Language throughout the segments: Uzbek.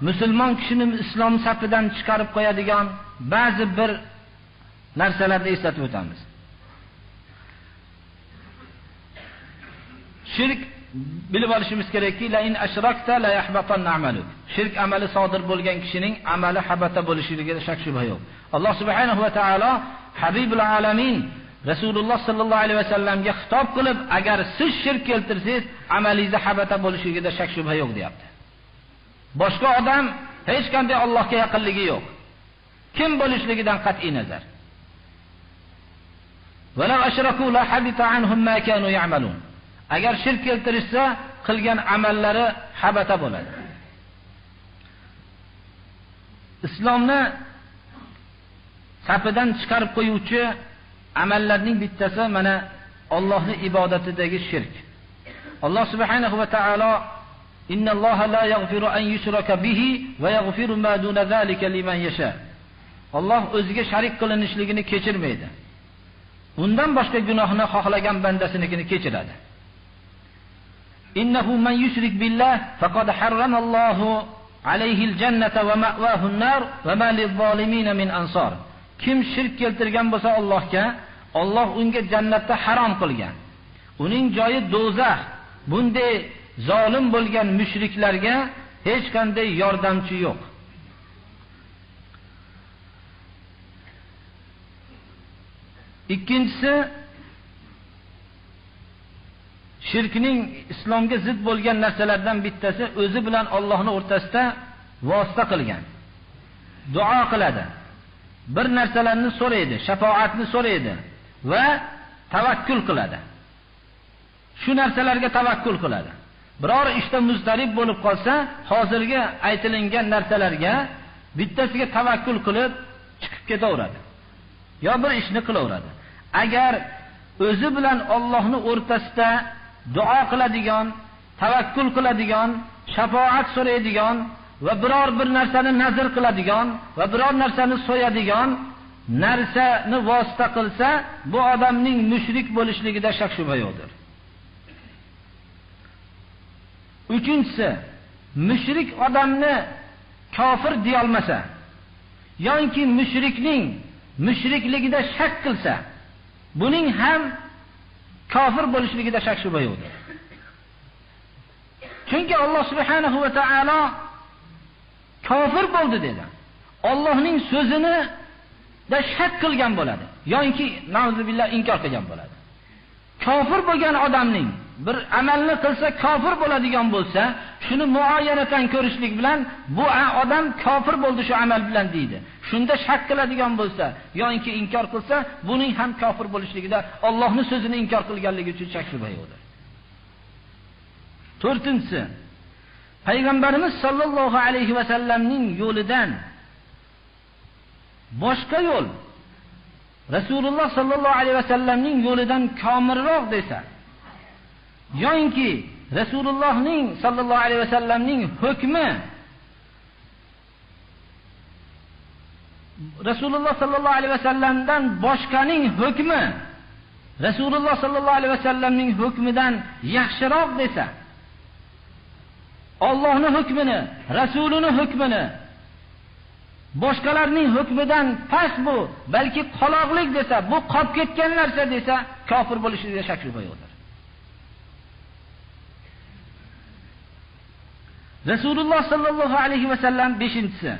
musulmon kishini islom safidan chiqarib qo'yadigan ba'zi bir narsalarni eslatib o'tamiz. Shirk bilib olishimiz kerakki, la in ashrakta la yahbatanna amaluk. Shirk amali sodir bo'lgan kishining amali habata bo'lishiga shak shubha yo'q. Alloh subhanahu va taolo Habibul alamin Rasululloh sallallohu alayhi vasallamga xitob qilib, agar siz shirk keltirsangiz, amalingiz habata bo'lishiga shak shubha yo'q deyapti. Boshqa odam hech qanday Allohga yaqinligi yo'q. Kim bo'lishligidan qat'iy nazar. Walaw ashraku la habita anhum ma kanu ya'malun. Agar shirk keltirishsa, qilgan amallari habata bo'ladi. Islomni safidan chiqarib qo'yuvchi amallarning bittasi mana Allohning ibodatidagi shirk. Alloh subhanahu va taolo innalloha la yaghfiru an yushraka bihi va yaghfiru ma duna zalika liman yasha. Alloh o'ziga sharik qilinishligini kechirmaydi. Undan boshqa gunohni xohlagan bandasinikini kechiradi. Innahu man yushrik billah faqad harrama Allahu alayhi al-jannata wa ma'wahu an-nar wa ma lil-zalimin min ansar. Kim shirk keltirgan bo'lsa Allohga, Alloh unga jannatni harom qilgan. Uning joyi do'zax. Bunday zolim bo'lgan mushriklarga hech qanday yordamchi yo'q. Ikkinchisi, shirkning islomga zid bo'lgan narsalardan bittasi o'zi bilan Allohning o'rtasida vosita qilgan. Duo qiladi. Bir narsalarni so'raydi, shafoatni so'raydi va tavakkul qiladi. Shu narsalarga tavakkul qiladi. Biror ishda muzdarib bo'lib qolsa, hozirgi aytilingan narsalarga bittasiga tavakkul qilib chiqib ketaveradi. Yo bir ishni qilaveradi. Agar o'zi bilan Allohning o'rtasida duo qiladigan, tavakkul qiladigan, shafoat so'raydigan va biror bir narsani nazr qiladigan va biror narsani so'yadigan narsani vosita qilsa, bu odamning mushrik bo'lishligida shak shubha yo'qdir. Uchinchisi, mushrik odamni kofir deya olmasa, yoki mushrikning mushrikligida shak qilsa, buning ham kofir bo'lishligida shak shubha yo'qdir. Chunki Alloh subhanahu va taolo kofir bo'ldi dedi. Allohning so'zini da shak qilgan bo'ladi, yoki nauzubillah inkor qilgan bo'ladi. Kofir bo'lgan odamning bir amalni qilsa kofir bo'ladigan bo'lsa, shuni muayyanatan ko'rishlik bilan bu odam kofir bo'ldi shu amal bilan deydi. Shunda shak qiladigan bo'lsa, yoki inkor qilsa, buning ham kofir bo'lishligida Allohning so'zini inkor qilganligi uchun shak shubha yo'qdir. To'rtinchisi, Payg'ambarimiz sollallohu alayhi va sallamning yo'lidan boshqa yo'l Rasululloh sollallohu alayhi va sallamning yo'lidan komilroq desa, yoki Rasulullohning sollallohu alayhi va sallamning hukmi Rasululloh sollallohu alayhi va sallamdan boshqaning hukmi Rasululloh sollallohu alayhi va sallamning hukmidan yaxshiroq desa, Allohning hukmini, Rasulining hukmini boshqalarning hukmidan past bu, balki qoloqlik desa, bu qolib ketgan narsa desa, kofir bo'lishiga shak shubha yo'qdir. Rasululloh sallallohu alayhi va sallam 5-inchisi,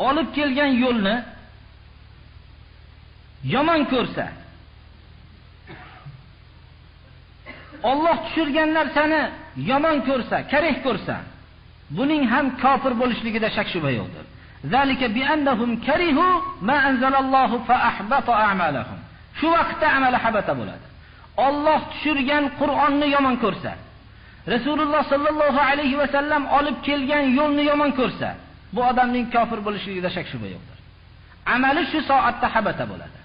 olib kelgan yo'lni yomon ko'rsa, Alloh tushirgan narsani yomon ko'rsa, karih ko'rsa, buning ham kofir bo'lishligida shak shubha yo'qdir. Zalika bi annahum karihu ma anzalallohu fa ahbata a'malahum. Shu vaqtda amali habata bo'ladi. Alloh tushirgan Qur'onni yomon ko'rsa, Rasululloh sallallohu alayhi va sallam olib kelgan yo'lni yomon ko'rsa, bu odamning kofir bo'lishligida shak shubha yo'qdir. Amali shu soatda habata bo'ladi.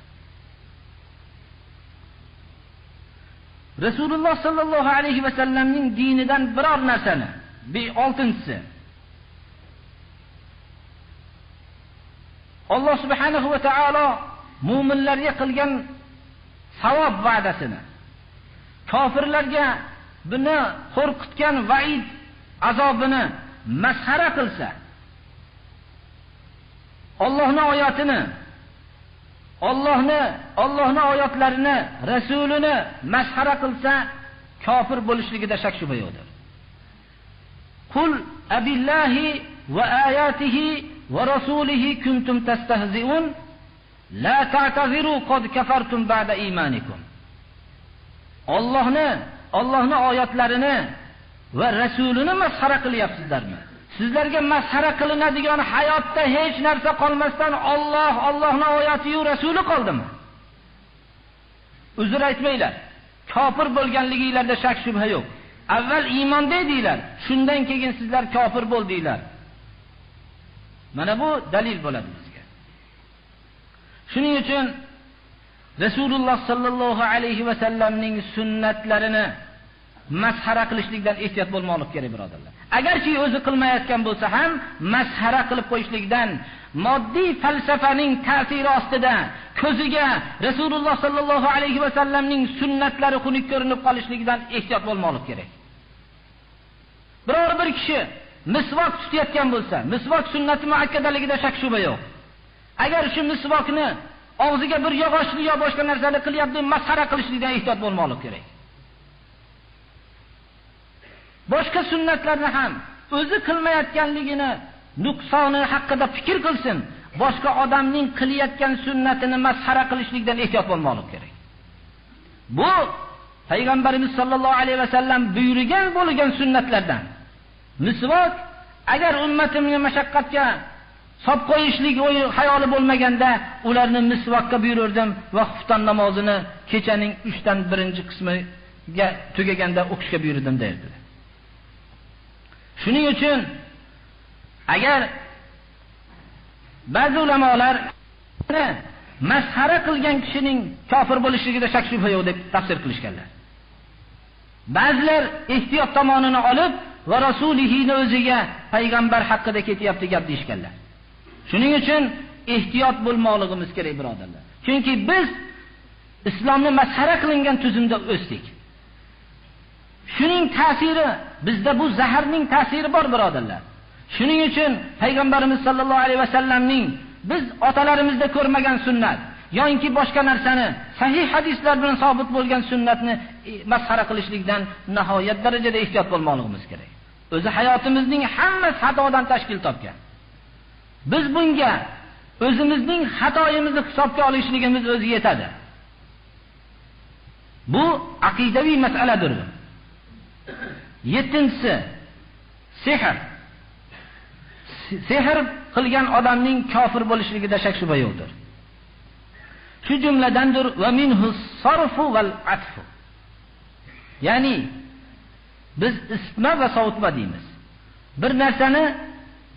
Rasululloh sallallohu alayhi va sallamning dinidan biror narsani, 6-inchisi, Alloh subhanahu va taolo mu'minlarga qilgan savob va'dasini, kofirlarga buni qo'rqitgan va'id azobini masxara qilsa, Allohning oyatini, Allohning oyatlarini, rasulini masxara qilsa, kofir bo'lishligida shak shubha yo'qdir. Qul abillahi va ayatihi va rasulihi kuntum tastahzi'un la ta'taziru qad kafartum ba'da imanikum. Allohning oyatlarini va rasulini masxara qilyapsizlarmi? Sizlarga masxara qilinadigan hayotda hech narsa qolmasdan Allohning oyati va rasuli qoldimi? Uzr aytmanglar. Kofir bo'lganligingizda shak shubha yo'q. Avval iymonda edinglar, shundan keyin sizlar kofir bo'ldinglar. Mana bu dalil bo'ladi bizga. Shuning uchun Rasululloh sallallohu alayhi va sallamning sunnatlarini masxara qilishlikdan ehtiyot bo'lmoqlik kerak, birodarlar. Agarchi o'zi qilmayotgan bo'lsa ham masxara qilib qo'yishlikdan, moddiy falsafaning ta'siri ostida ko'ziga Rasululloh sallallohu alayhi va sallamning sunnatlari xunuk ko'rinib qolishligidan ehtiyot bo'lmoqlik kerak. Biror bir kishi misvok tutayotgan bo'lsa, misvok sunnati muakkadaligida shak shubha yo'q. Agar shu misvokni og'ziga bir yog'ochli yo boshqa narsani qilyapti, masxara qilishlikdan ehtiyot bo'lmoqlik kerak. Boshqa sunnatlarni ham o'zi qilmayotganligini, nuqsoni haqida fikr qilsin, boshqa odamning qilayotgan sunnatini masxara qilishlikdan ehtiyot bo'lmoqlik kerak. Bu Payg'ambarimiz sollallohu alayhi va sallam buyurgan bo'lgan sunnatlardan. Misvok agar ummatimga mashaqqatga solib qo'yishlik xayoli bo'lmaganda, ularni misvokka buyurdim va xufton namozini kechaning 3dan 1-qismiga tugaganda o'qishga buyurdim derdi. Shuning uchun agar ba'zi ulamolar masxara qilgan kishining kofir bo'lishligida shak shubha yo'q deb tafsir qilishganlar. Ba'zilar ehtiyot tomonini olib va rasulihini o'ziga payg'ambar haqida ketyapti gap deyishganlar. Shuning uchun ehtiyot bo'lmoqligimiz kerak, birodarlar. Chunki biz islomni masxara qilingan tuzumda o'sdik. Shuning ta'siri, bizda bu zaharning ta'siri bor, birodarlar. Shuning uchun payg'ambarimiz sollallohu alayhi vasallamning biz otalarimizda ko'rmagan sunnat yoki boshqa narsani sahih hadislar bilan sabit bo'lgan sunnatni masxara qilishlikdan nihoyat darajada ehtiyot bo'lmoqligimiz kerak. O'zi hayotimizning hammasi xatodan tashkil topgan. Biz bunga o'zimizning xatoyimizni hisobga olishligimiz o'zi yetadi. Bu aqidaviy masaladir. 7-si sehr. Sehr qilgan odamning kofir bo'lishligida shak shubha yo'qdir. Shu jumladandir va minhu sarfu val atfu. Ya'ni biz isma va sovutma deymiz. Bir narsani,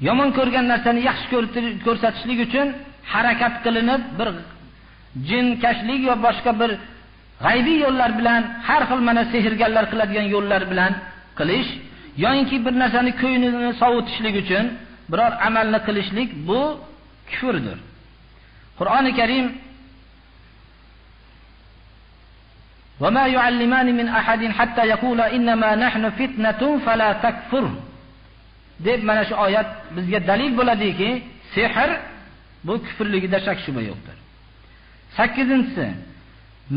yomon ko'rgan narsani yaxshi ko'rsatishlik uchun harakat qilinib, bir jinkashlik va boshqa bir g'aybiy yo'llar bilan, har xil mana sehrgarlar qiladigan yo'llar bilan qilish yoki bir narsani ko'nglini sovutishlik uchun biror amalni qilishlik, bu kufrdir. Qur'oni Karim va ma yu'allimani min ahadin hatta yaqula innama nahnu fitnatun fala takfur deb mana shu oyat bizga dalil bo'ladiki, sehr bu kufrligida shak shubha yo'qdir. 8-si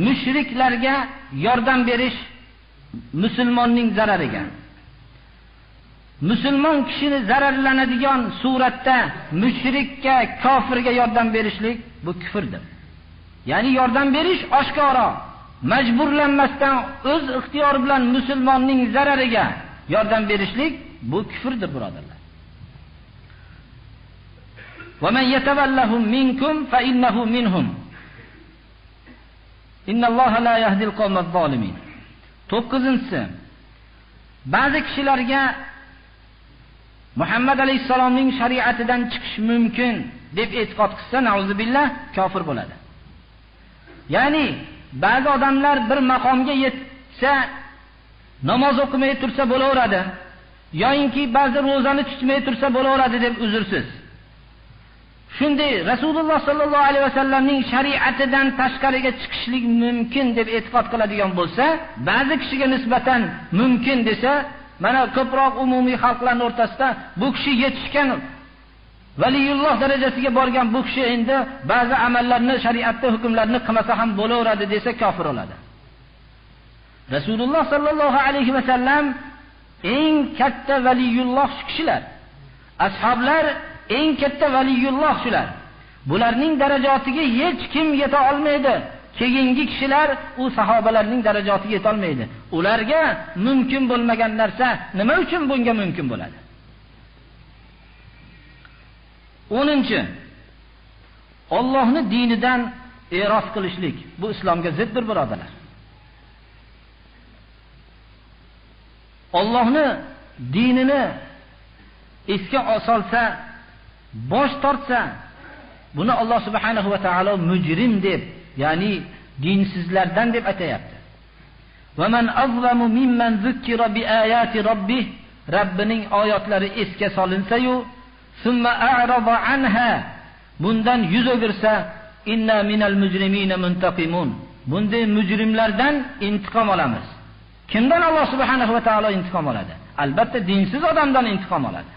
mushriklarga yordam berish musulmonning zarariga. Musulmon kishini zararlanadigan suratda mushrikka, kofirga yordam berishlik bu kufrdir. Ya'ni yordam berish oshkora, majburlanmasdan o'z ixtiyori bilan musulmonning zarariga yordam berishlik bu kufrdir, birodarlar. Va man yatawallahum minkum fa innahu minhum. Innalloha la yahdil qawmaz zolimin. 9-si ba'zi kishilarga Muhammad alayhisalomning shariatidan chiqish mumkin deb e'tiqod qilsa, nauzubillah, kofir bo'ladi. Ya'ni ba'zi odamlar bir maqomga yetsa namoz o'qimay tursa bo'laveradi, yoki ba'zi ro'zani tutmay tursa bo'laveradi deb uzrsiz. Shunday Rasululloh sallallohu alayhi vasallamning shariatidan tashqariga chiqishlik mumkin deb e'tiqod qiladigan bo'lsa, ba'zi kishiga nisbatan mumkin desa, mana ko'proq umumiy xalqlarning o'rtasida bu kishi yetishgan valiyulloh darajasiga borgan bu kishi endi ba'zi amallarni, shariatda hukmlarni qilmasa ham bo'laveradi desa kofir bo'ladi. Rasululloh sallallohu alayhi va sallam eng katta valiyulloh shu kishilar. Ashoblar eng katta valiyulloh shular. Bularning darajotiga hech kim yeta olmaydi. Keyingi kishilar u sahobalarning darajotiga yeta olmaydi. Ularga mumkin bo'lmagan narsa nima uchun bunga mumkin bo'ladi? 10. Allohning dinidan e'roz qilishlik. Bu islomga ziddir, birodarlar. Allohning dinini esga olsa, bosh tortsa, buni Alloh subhanahu va taolo mujrim deb, ya'ni dinsizlardan deb aytayapti. Va man azlamu mimman zukkira bi ayati rabbih, Rabbining oyatlari esga solinsa-yu, summa a'rada anha, bundan yuz o'girsa, inna minal mujrimina muntaqimun. Bunday mujrimlardan intiqom olamiz. Kimdan Alloh subhanahu va taolo intiqom oladi? Albatta dinsiz odamdan intiqom oladi.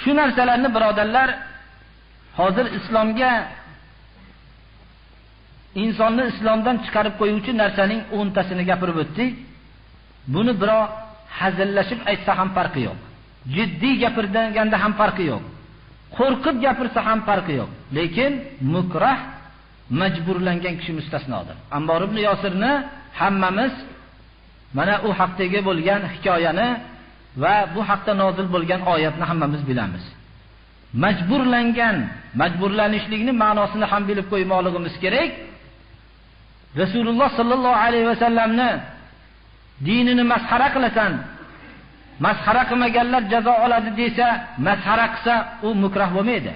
Shu narsalarni birodarlar, hozir islomga, insonni islomdan chiqarib qo'yuvchi narsaning 10tasini gapirib o'tdik. Buni biroq hazillashib aytsa ham farqi yo'q. Jiddiy gapirganda ham farqi yo'q. Qo'rqib gapirsa ham farqi yo'q. Lekin mukrah, majburlangan kishi mustasnodir. Ammor ibn Yosirni hammamiz mana u haqdagi bo'lgan hikoyani va bu haqda nozil bo'lgan oyatni hammamiz bilamiz. Majburlanishlikning ma'nosini ham bilib qo'ymoqligimiz kerak. Rasululloh sallallohu alayhi va sallamni dinini masxara qilasan, masxara qilmaganlar jazo oladi desa, masxara qilsa u mukrah bo'lmaydi.